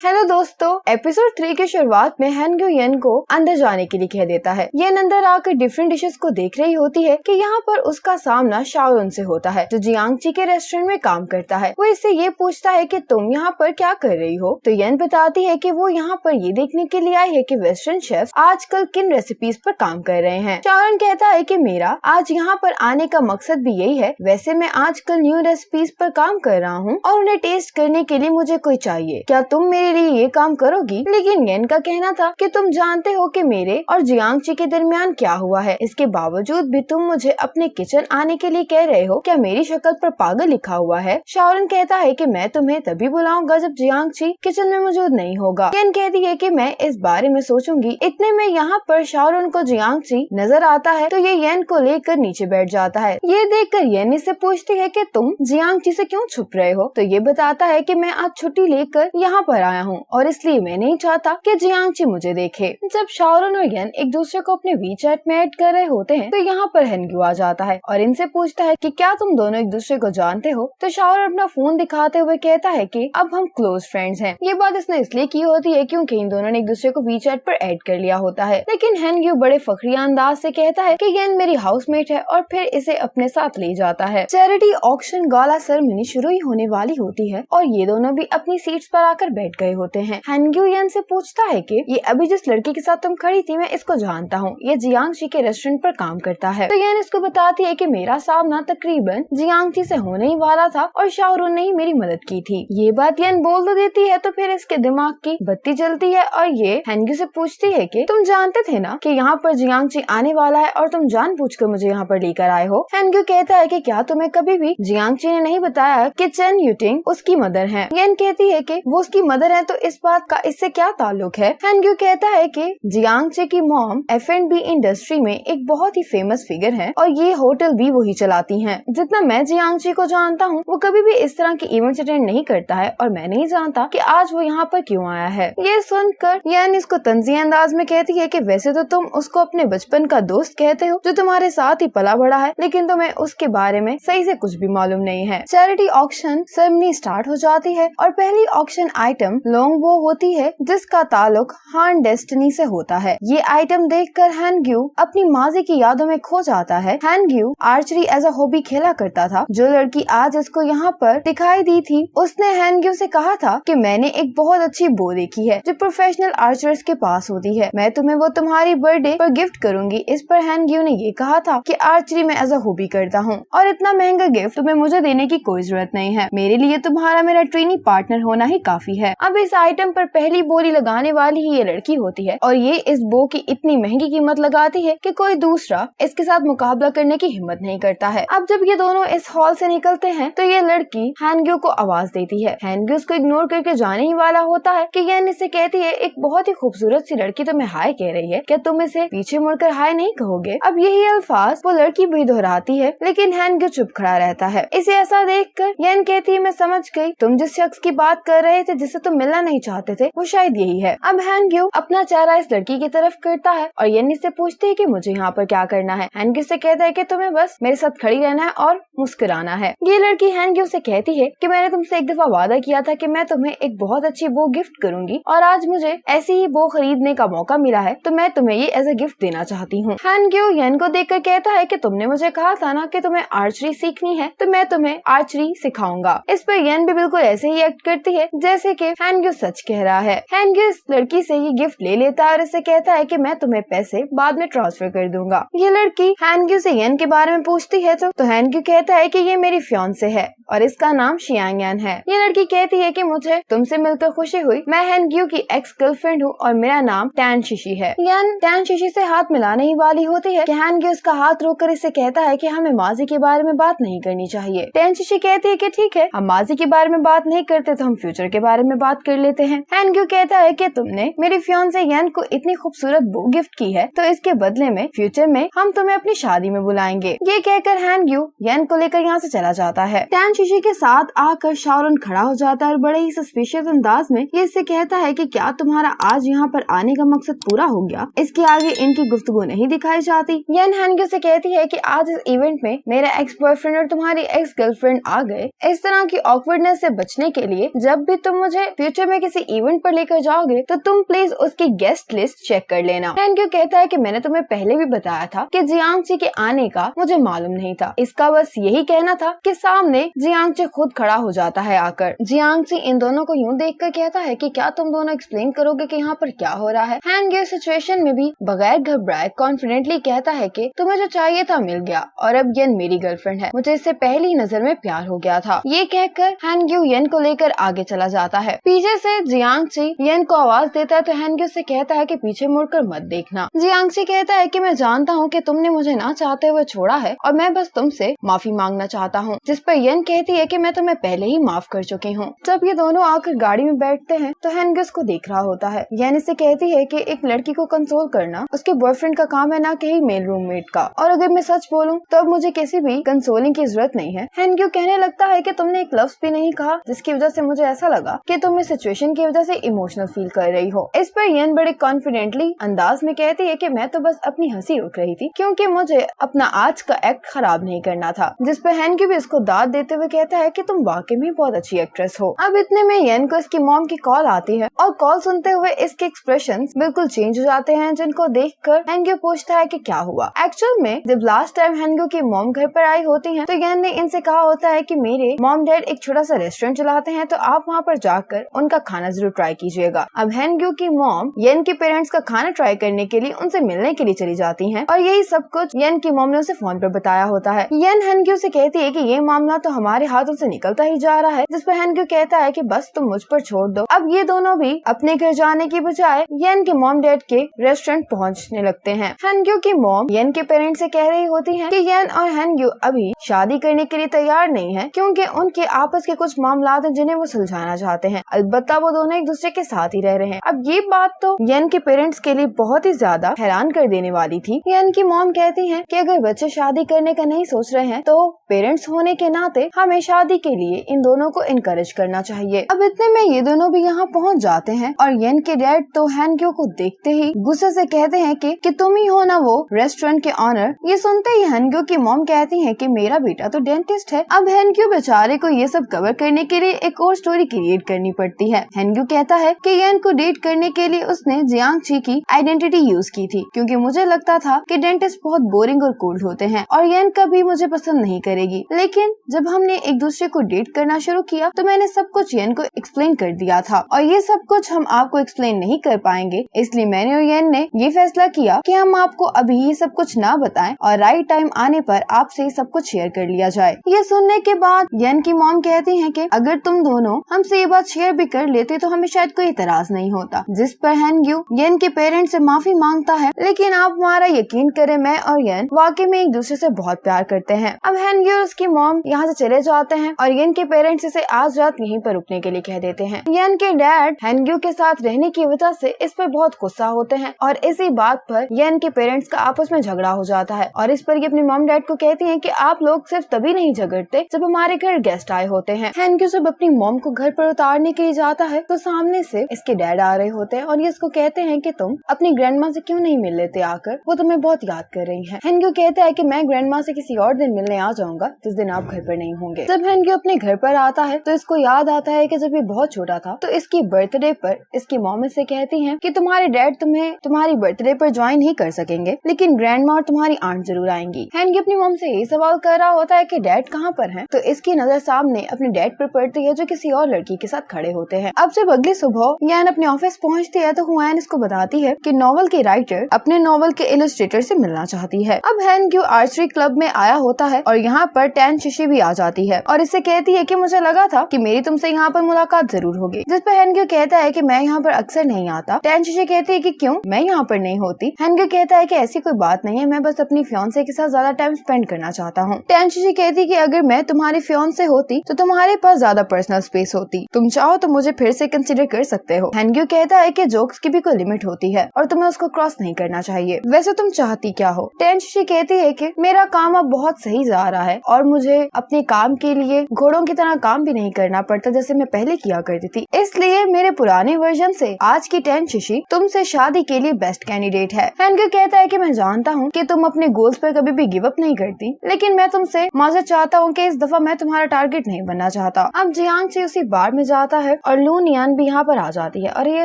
Hello दोस्तों, episode 3 की शुरुआत में हैनग्यू येन को अंदर जाने के लिए कह देता है। येन अंदर आकर डिफरेंट डिशेस को देख रही होती है कि यहाँ पर उसका सामना शाओरुन से होता है जो जियांगची के रेस्टोरेंट में काम करता है। वो इससे ये पूछता है कि तुम यहाँ पर क्या कर रही हो, तो येन बताती है कि वो यहाँ पर ये देखने के लिए आई है कि वेस्टर्न शेफ आजकल किन रेसिपीज पर काम कर रहे हैं। शाओरुन कहता है कि मेरा आज यहाँ पर आने का मकसद भी यही है। वैसे मैं आजकल न्यू रेसिपीज पर काम कर रहा हूँ और उन्हें टेस्ट करने के लिए मुझे कोई चाहिए। क्या तुम मेरे लिए ये काम करोगी? लेकिन येन का कहना था कि तुम जानते हो कि मेरे और जियांगची के दरमियान क्या हुआ है, इसके बावजूद भी तुम मुझे अपने किचन आने के लिए कह रहे हो। क्या मेरी शक्ल पर पागल लिखा हुआ है? शाओरुन कहता है कि मैं तुम्हें तभी बुलाऊंगा जब जियांगची किचन में मौजूद नहीं होगा। येन कहती है कि मैं इस बारे में सोचूंगी। इतने में यहाँ पर शाओरुन को जियांगची नजर आता है तो ये येन को लेकर नीचे बैठ जाता है। ये देखकर येन इससे पूछती है कि तुम जियांगची से क्यों छुप रहे हो, तो ये बताता है कि मैं आज छुट्टी लेकर यहाँ पर आया हूँ और इसलिए मैं नहीं चाहता कि जियांगची मुझे देखे। जब शाओरुन और येन एक दूसरे को अपने वीचैट में ऐड कर रहे होते हैं तो यहाँ पर हैनग्यू आ जाता है और इनसे पूछता है कि क्या तुम दोनों एक दूसरे को जानते हो, तो शाओरुन अपना फोन दिखाते हुए कहता है कि अब हम क्लोज फ्रेंड्स हैं। ये बात इसने इसलिए की होती है क्योंकि इन दोनों ने एक दूसरे को वीचैट पर ऐड कर लिया होता है। लेकिन हैनग्यू बड़े फखरिया अंदाज से कहता है कि येन मेरी हाउसमेट है और फिर इसे अपने साथ ले जाता है। चैरिटी ऑक्शन गाला सेरेमनी शुरू ही होने वाली होती है और ये दोनों भी अपनी सीट्स पर आकर बैठ गए होते हैं। हैनग्यू येन से पूछता है कि ये अभी जिस लड़की के साथ तुम खड़ी थी मैं इसको जानता हूँ, ये जियांगची के रेस्टोरेंट पर काम करता है। तो येन इसको बताती है कि मेरा सामना तकरीबन जियांगची से होने ही वाला था और शाओरुन ने ही मेरी मदद की थी। ये बात येन बोल तो देती है तो फिर इसके दिमाग की बत्ती जलती है और ये हैनग्यू से पूछती है कि तुम जानते थे ना कि यहाँ पर जियांगची आने वाला है और तुम जानबूझकर मुझे यहाँ पर लेकर आए हो। हैनग्यू कहता है कि क्या तुम्हें कभी भी जियांगची ने नहीं बताया कि चेन यूटिंग उसकी मदर है। येन कहती है कि वो उसकी मदर है तो इस बात का इससे क्या ताल्लुक है। हैनग्यू कहता है कि जियांगची की मॉम F&B इंडस्ट्री में एक बहुत ही फेमस फिगर है और ये होटल भी वही चलाती हैं। जितना मैं जियांगची को जानता हूँ वो कभी भी इस तरह के इवेंट्स अटेंड नहीं करता है और मैं नहीं जानता कि आज वो यहाँ पर क्यों आया है। ये सुनकर येन इसको तंज़िया अंदाज में कहती है कि वैसे तो तुम उसको अपने बचपन का दोस्त कहते हो जो तुम्हारे साथ ही पला बड़ा है, लेकिन तुम्हें उसके बारे में सही से कुछ भी मालूम नहीं है। चैरिटी ऑक्शन सेरेमनी स्टार्ट हो जाती है और पहली ऑक्शन आइटम लॉन्ग बो होती है जिसका ताल्लुक हान डेस्टिनी से होता है। ये आइटम देखकर हैनग्यू अपनी माजी की यादों में खो जाता है। हैनग्यू आर्चरी एज अ हॉबी खेला करता था। जो लड़की आज इसको यहाँ पर दिखाई दी थी उसने हैनग्यू से कहा था कि मैंने एक बहुत अच्छी बो देखी है जो प्रोफेशनल आर्चर्स के पास होती है, मैं तुम्हें वो तुम्हारी बर्थडे पर गिफ्ट करूंगी। इस पर हैनग्यू ने ये कहा था कि आर्चरी में एज अ हॉबी करता हूँ और इतना महंगा गिफ्ट तुम्हें मुझे देने की कोई जरूरत नहीं है, मेरे लिए तुम्हारा मेरा ट्रेनी पार्टनर होना ही काफी है। अब इस आइटम पर पहली बोली लगाने वाली ही ये लड़की होती है और ये इस बो की इतनी महंगी कीमत लगाती है कि कोई दूसरा इसके साथ मुकाबला करने की हिम्मत नहीं करता है। अब जब ये दोनों इस हॉल से निकलते हैं तो ये लड़की हैनग्यू को आवाज देती है। हैनग्यू उसको इग्नोर करके जाने ही वाला होता है कि येन इससे कहती है एक बहुत ही खूबसूरत सी लड़की तुम्हें हाय कह रही है, क्या तुम इसे पीछे मुड़कर हाय नहीं कहोगे? अब यही अल्फाज वो लड़की भी दोहराती है लेकिन हैनग्यू चुप खड़ा रहता है। इसे ऐसा देखकर येन कहती है मैं समझ गई, तुम जिस शख्स की बात कर रहे थे जिससे तुम मिलना नहीं चाहते थे वो शायद यही है। अब हैनग्यू अपना चेहरा इस लड़की की तरफ करता है और येन इससे पूछती है कि मुझे यहाँ पर क्या करना है। हैनग्यू से कहता है कि तुम्हें बस मेरे साथ खड़ी रहना है और मुस्कुराना है। ये लड़की हैनग्यू से कहती है कि मैंने तुमसे एक दफा वादा किया था कि मैं तुम्हें एक बहुत अच्छी बो गिफ्ट करूंगी और आज मुझे ऐसी ही बो खरीदने का मौका मिला है तो मैं तुम्हें ये एज अ गिफ्ट देना चाहती हूँ। हैनग्यू येन को देखकर कहता है कि तुमने मुझे कहा था ना कि तुम्हें आर्चरी सीखनी है तो मैं तुम्हें आर्चरी सिखाऊंगा। इस पर येन भी बिल्कुल ऐसे ही एक्ट करती है जैसे कि हैनग्यू सच कह रहा है। हैनग्यू इस लड़की से ये गिफ्ट ले लेता है और इसे कहता है कि मैं तुम्हें पैसे बाद में ट्रांसफर कर दूंगा। ये लड़की हैनग्यू से येन के बारे में पूछती है तो हैनग्यू कहता है कि ये मेरी फियांसे है और इसका नाम शियांग यान है। ये लड़की कहती है कि मुझे तुमसे मिलकर खुशी हुई, मैं हैनग्यू की एक्स गर्लफ्रेंड हूँ और मेरा नाम टैन शिशी है। यान टैन शिशी से हाथ मिलाने ही वाली होती है कि हैनग्यू उसका हाथ रोककर इसे कहता है कि हमें माजी के बारे में बात नहीं करनी चाहिए। टैन शिशी कहती है कि ठीक है, हम माजी के बारे में बात नहीं करते तो हम फ्यूचर के बारे में बात कर लेते हैं। हैनग्यू कहता है कि तुमने मेरी फियांसे यान को इतनी खूबसूरत बुक गिफ्ट की है तो इसके बदले में फ्यूचर में हम तुम्हें अपनी शादी में बुलाएंगे। ये कहकर हैनग्यू यान को लेकर यहाँ से चला जाता है। टैन शीशी के साथ आकर शाओरुन खड़ा हो जाता है और बड़े ही सस्पिशियस अंदाज में ये इससे कहता है कि क्या तुम्हारा आज यहाँ पर आने का मकसद पूरा हो गया। इसके आगे इनकी गुफ्तगू नहीं दिखाई जाती। यन हैनग्यो से कहती है कि आज इस इवेंट में मेरा एक्स बॉयफ्रेंड और तुम्हारी एक्स गर्लफ्रेंड आ गए। इस तरह की ऑकवर्डनेस से बचने के लिए जब भी तुम मुझे फ्यूचर में किसी इवेंट पर लेकर जाओगे तो तुम प्लीज उसकी गेस्ट लिस्ट चेक कर लेना। हैनग्यो कहता है कि मैंने तुम्हें पहले भी बताया था कि जियांगची के आने का मुझे मालूम नहीं था। इसका बस यही कहना था कि सामने जियांगची खुद खड़ा हो जाता है आकर। जियांगची इन दोनों को यूं देखकर कहता है कि क्या तुम दोनों एक्सप्लेन करोगे कि यहाँ पर क्या हो रहा है। हैनग्यो सिचुएशन में भी बगैर घबराए कॉन्फिडेंटली कहता है कि तुम्हें जो चाहिए था मिल गया और अब यन मेरी गर्लफ्रेंड है, मुझे इससे पहली नजर में प्यार हो गया था। ये कहकर हैनग्यो यन को लेकर आगे चला जाता है। पीछे से जियांगची यन को आवाज देता है तो हैनग्यो से कहता है कि पीछे मुड़कर मत देखना। जियांगची कहता है कि मैं जानता हूँ कि तुमने मुझे ना चाहते हुए छोड़ा है और मैं बस तुमसे माफी मांगना चाहता हूँ। जिस पर यन कहती है कि मैं तुम्हें पहले ही माफ कर चुकी हूँ। जब ये दोनों आकर गाड़ी में बैठते हैं तो हैनग्यो को देख रहा होता है। यन इसे कहती है कि एक लड़की को कंसोल करना उसके बॉयफ्रेंड का काम है, ना कि मेल रूममेट का। और अगर मैं सच बोलूं तो अब मुझे किसी भी कंसोलिंग की जरूरत नहीं है। हैनग्यो कहने लगता है कि तुमने एक लफ्ज भी नहीं कहा जिसकी वजह से मुझे ऐसा लगा कि तुम इस सिचुएशन की वजह से इमोशनल फील कर रही हो। इस पर यन बड़े कॉन्फिडेंटली अंदाज में कहती है कि मैं तो बस अपनी हंसी रोक रही थी क्योंकि मुझे अपना आज का एक्ट खराब नहीं करना था। जिस पर हैनग्यो भी इसको दाद देते हुए कहता है कि तुम वाकई में बहुत अच्छी एक्ट्रेस हो। अब इतने में यन को इसकी मॉम की कॉल आती है और कॉल सुनते हुए इसके एक्सप्रेशंस बिल्कुल चेंज हो जाते हैं, जिनको देखकर हैनग्यो पूछता है कि क्या हुआ। एक्चुअल में जब लास्ट टाइम हैनग्यो की मॉम घर पर आई होती हैं तो यन ने इनसे कहा होता है कि मेरे मॉम डैड एक छोटा सा रेस्टोरेंट चलाते हैं तो आप वहाँ पर जाकर उनका खाना जरूर ट्राई कीजिएगा। अब हैनग्यो की मॉम यन के पेरेंट्स का खाना ट्राई करने के लिए उनसे मिलने के लिए चली जाती हैं और यही सब कुछ यन की मॉम ने उसे फोन पर बताया होता है। यन हैनग्यो से कहती है कि ये मामला तो हमारे हाथों से निकलता ही जा रहा है। जिस पर हैनग्यो कहता है कि बस तुम मुझ पर छोड़ दो। अब ये दोनों भी अपने घर जाने की बजाय यन के मॉम डैड के रेस्टोरेंट पहुंचने लगते हैं। हैनग्यो की मॉम यन के पेरेंट्स से कह रही होती है कि यन और हैनग्यो अभी शादी करने के लिए तैयार नहीं है क्योंकि उनके आपस के कुछ मामलात हैं जिन्हें वो सुलझाना चाहते हैं। अलबत्ता वो दोनों एक दूसरे के साथ ही रह रहे हैं। अब ये बात तो यन के पेरेंट्स के लिए बहुत ही ज्यादा हैरान कर देने वाली थी। यन की मॉम कहती है कि अगर बच्चे शादी करने का नहीं सोच रहे हैं तो पेरेंट्स होने के नाते हमें शादी के लिए इन दोनों को इनकरेज करना चाहिए। अब इतने में ये दोनों भी यहाँ पहुँच जाते हैं और यन के डैड तो हैनग्यो को देखते ही गुस्से से कहते हैं कि तुम ही हो ना वो रेस्टोरेंट के ऑनर। ये सुनते ही हैनग्यो की मॉम कहती है कि मेरा बेटा तो डेंटिस्ट है। अब हैनग्यो बेचारे को ये सब कवर करने के लिए एक और स्टोरी क्रिएट करनी पड़ती है। हैनग्यो कहता है कि यन को डेट करने के लिए उसने जियांगची की आइडेंटिटी यूज की थी क्योंकि मुझे लगता था कि डेंटिस्ट बहुत बोरिंग और कोल्ड होते हैं और यन कभी मुझे पसंद नहीं करेगी। लेकिन जब हमने एक दूसरे को डेट करना शुरू किया तो मैंने सब कुछ यन को एक्सप्लेन कर दिया था और ये सब कुछ हम आपको एक्सप्लेन नहीं कर पाएंगे, इसलिए मैंने और यन ने ये फैसला किया कि हम आपको अभी ये सब कुछ ना बताएं और राइट टाइम आने पर आपसे सब कुछ शेयर कर लिया जाए। ये सुनने के बाद यन की मॉम कहती है कि अगर तुम दोनों हमसे ये बात शेयर भी कर लेते तो हमें शायद कोई इतराज नहीं होता। जिस पर हैनग्यो यन के पेरेंट्स से माफी मांगता है, लेकिन आप हमारा यकीन करें मैं और यन वाकई में एक दूसरे से बहुत प्यार करते हैं। अब हैनग्यो और उसकी मॉम यहाँ से चले जाते हैं और यन के पेरेंट्स इसे आज रात यहीं पर रुकने के लिए कह देते हैं। यन के डैड हैनग्यो के साथ रहने की वजह से इस पर बहुत गुस्सा होते हैं और इसी बात पर यन के पेरेंट्स का आपस में झगड़ा हो जाता है और इस पर ये अपने मॉम डैड को कहती हैं कि आप लोग सिर्फ तभी नहीं झगड़ते जब हमारे घर गेस्ट आए होते हैं। हैनग्यो जब अपनी मॉम को घर पर उतारने के लिए जाता है तो सामने से इसके डैड आ रहे होते हैं और ये इसको कहते हैं कि तुम अपनी ग्रैंडमा से क्यों नहीं मिल लेते आकर, वो तुम्हें बहुत याद कर रही है। हैनग्यो कहता है कि मैं ग्रैंडमा से किसी और दिन मिलने आ जाऊंगा जिस दिन आप घर पर नहीं होंगे। जब हैनग्यो अपने घर पर आता है तो इसको याद आता है कि जब ये बहुत छोटा था तो इसकी बर्थडे पर इसकी मॉम इससे कहती हैं कि तुम्हारे डैड तुम्हें तुम्हारी बर्थडे पर ज्वाइन नहीं कर सकेंगे लेकिन ग्रैंडमा और तुम्हारी आंट जरूर आएंगी। हैनग्यो अपनी मॉम से यही सवाल कर रहा होता है कि डैड कहाँ पर हैं, तो इसकी नजर सामने अपने डैड पर पड़ती है जो किसी और लड़की के साथ खड़े होते हैं। अब जब अगली सुबह यान अपने ऑफिस पहुँचती है तो हुआन इसको बताती है कि नॉवल की राइटर अपने नॉवल के इलस्ट्रेटर से मिलना चाहती है। अब हैनग्यो आर्चरी क्लब में आया होता है और यहाँ पर टैन शिशी भी आ जाती है और इससे कहती है कि मुझे लगा था कि मेरी तुमसे यहाँ पर मुलाकात जरूर होगी। जिस पर हैनग्यो कहता है कि मैं यहाँ पर अक्सर नहीं आता। टैन शिशी कहती है कि क्यों, मैं यहाँ पर नहीं होती। हैनग्यो कहता है कि ऐसी कोई बात नहीं है, मैं बस अपनी फियांसे के साथ ज्यादा टाइम स्पेंड करना चाहता हूँ। टैन शिशी कहती है कि अगर मैं तुम्हारी फियांसे होती तो तुम्हारे पास ज्यादा पर्सनल स्पेस होती, तुम चाहो तो मुझे फिर से कंसिडर कर सकते हो। हैनग्यो कहता है कि जोक्स की भी कोई लिमिट होती है और तुम्हें उसको क्रॉस नहीं करना चाहिए। वैसे तुम चाहती क्या हो? टैन शिशी कहती है कि मेरा काम अब बहुत सही जा रहा है और मुझे अपने काम काम के लिए घोड़ों की तरह काम भी नहीं करना पड़ता जैसे मैं पहले किया करती थी, इसलिए मेरे पुराने वर्जन से आज की टेन शिशी तुमसे शादी के लिए बेस्ट कैंडिडेट है। हैंग्यू कहता है कि मैं जानता हूँ कि तुम अपने गोल्स पर कभी भी गिव अप नहीं करती, लेकिन मैं तुमसे माजरत चाहता हूँ कि इस दफा मैं तुम्हारा टारगेट नहीं बनना चाहता। अब जियांग ची उसी बार में जाता है और लूनियान भी यहाँ पर आ जाती है और ये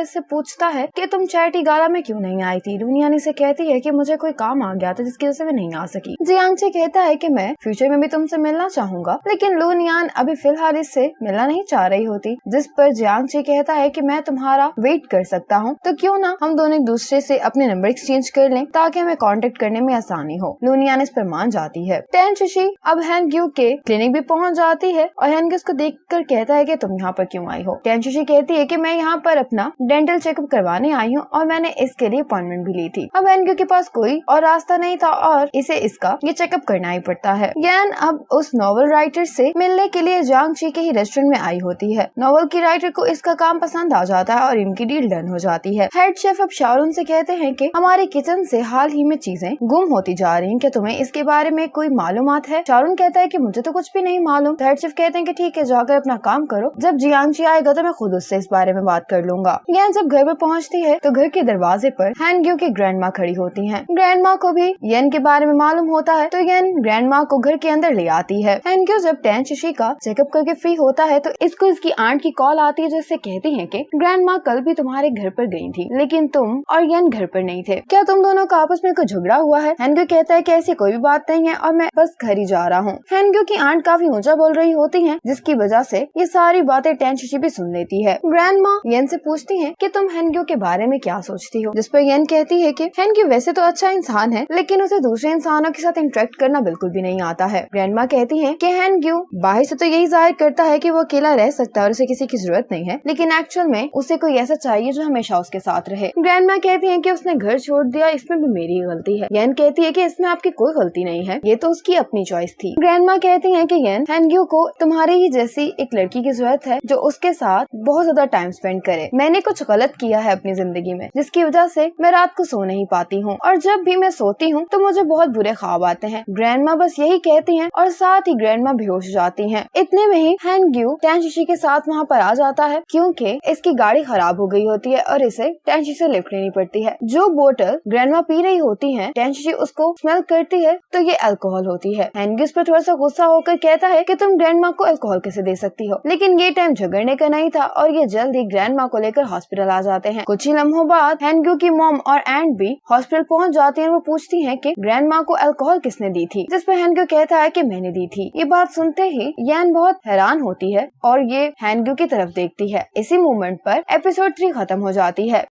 इससे पूछता है कि तुम चैरिटी गाला में क्यों नहीं आई थी। लूनियान इसे कहती है कि मुझे कोई काम आ गया था जिसकी वजह से मैं नहीं आ सकी। जियांग ची कहता है कि मैं फ्यूचर में भी तुमसे मिलना चाहूंगा, लेकिन लूनियान अभी फिलहाल इससे मिलना नहीं चाह रही होती, जिस पर जियांग ची कहता है कि मैं तुम्हारा वेट कर सकता हूँ, तो क्यों ना हम दोनों एक दूसरे से अपने नंबर एक्सचेंज कर लें ताकि हमें कांटेक्ट करने में आसानी हो। लूनियान इस पर मान जाती है। टेन शिशी अब हैंग्यू के क्लिनिक भी पहुंच जाती है और हैंग्यू उसको देखकर कहता है कि तुम यहाँ पर क्यों आई हो। टेन शिशी कहती है कि मैं यहाँ पर अपना डेंटल चेकअप करवाने आई हूँ और मैंने इसके लिए अपॉइंटमेंट भी ली थी। अब हैंग्यू के पास कोई और रास्ता नहीं था और इसे इसका ये चेकअप करना ही पड़ता है। यान अब उस नॉवल राइटर से मिलने के लिए जियांग ची के ही रेस्टोरेंट में आई होती है। नॉवल की राइटर को इसका काम पसंद आ जाता है और इनकी डील डन हो जाती है। हेड शेफ अब शाओरुन से कहते हैं कि हमारे किचन से हाल ही में चीजें गुम होती जा रही हैं, क्या तुम्हें इसके बारे में कोई मालूमात है। शाओरुन कहता है कि मुझे तो कुछ भी नहीं मालूम। हेड शेफ कहते हैं कि ठीक है, जाकर अपना काम करो, जब जियांग ची आएगा तो मैं खुद उससे इस बारे में बात कर लूंगा। यान जब घर पर पहुंचती है तो घर के दरवाजे पर हैंग्यू की ग्रैंडमा खड़ी होती हैं। ग्रैंडमा को भी येन के बारे में मालूम होता है तो येन ग्रैंडमा को घर के अंदर ले आती है। हैंग्यू जब टेन शिशी का चेकअप करके फ्री होता है तो इसको इसकी आंट की कॉल आती है, जिससे कहती है कि ग्रैंडमा कल भी तुम्हारे घर पर गई थी, लेकिन तुम और येन घर पर नहीं थे। क्या तुम दोनों का आपस में कोई झगड़ा हुआ है। हैंग्यू कहता है कि ऐसी कोई भी बात नहीं है और मैं बस घर ही जा रहा हूँ। हैंग्यू की आंट काफी ऊंचा बोल रही होती है, जिसकी वजह से ये सारी बातें टेन शिशी भी सुन लेती है। ग्रैंडमा येन से पूछती है कि तुम हैंग्यू के बारे में क्या सोचती हो, जिस पर येन कहती है कि हैंग्यू वैसे तो अच्छा इंसान है, लेकिन उसे दूसरे इंसानों के साथ इंटरेक्ट करना बिल्कुल भी नहीं आता है। ग्रैंडमा कहती है कि हैंग्यू बाहर से तो यही जाहिर करता है कि वो अकेला रह सकता है और उसे किसी की जरूरत नहीं है, लेकिन एक्चुअल में उसे कोई ऐसा चाहिए जो हमेशा उसके साथ रहे। ग्रैंडमा कहती है कि उसने घर छोड़ दिया, इसमें भी मेरी गलती है। येन कहती है कि इसमें आपकी कोई गलती नहीं है, ये तो उसकी अपनी चॉइस थी। ग्रैंडमा कहती है कि येन, हैंग्यू को तुम्हारी ही जैसी एक लड़की की जरूरत है जो उसके साथ बहुत ज्यादा टाइम स्पेंड करे। मैंने कुछ गलत किया है अपनी जिंदगी में, जिसकी वजह से मैं रात को सो नहीं पाती हूँ और जब भी मैं सोती हूँ तो मुझे बहुत बुरे ख्वाब आते हैं। ग्रैंडमा बस यही कहती हैं और साथ ही ग्रैंडमा बेहोश हो जाती हैं। इतने में ही हैंग्यू टेन शिशी के साथ वहाँ पर आ जाता है, क्योंकि इसकी गाड़ी खराब हो गई होती है और इसे टेन शिशी से लिफ्ट लेनी पड़ती है। जो बोतल ग्रैंडमा पी रही होती है, टेन शिशी उसको स्मेल करती है तो ये अल्कोहल होती है। हैंग्यू इस पर थोड़ा सा गुस्सा होकर कहता है कि तुम ग्रैंडमा को अल्कोहल कैसे दे सकती हो, लेकिन ये टाइम झगड़ने का नहीं था और ये जल्द ही ग्रैंडमा को लेकर हॉस्पिटल आ जाते हैं। कुछ ही लम्हों बाद हैंग्यू की मॉम और एंट भी हॉस्पिटल पहुंच जाती हैं। वो पूछती हैं कि ग्रैंडमा को अल्कोहल किसने दी थी, जिस पर हैंग्यू कहता है कि मैंने दी थी। ये बात सुनते ही यान बहुत हैरान होती है और ये हैंग्यू की तरफ देखती है। इसी मोमेंट पर एपिसोड 3 खत्म हो जाती है।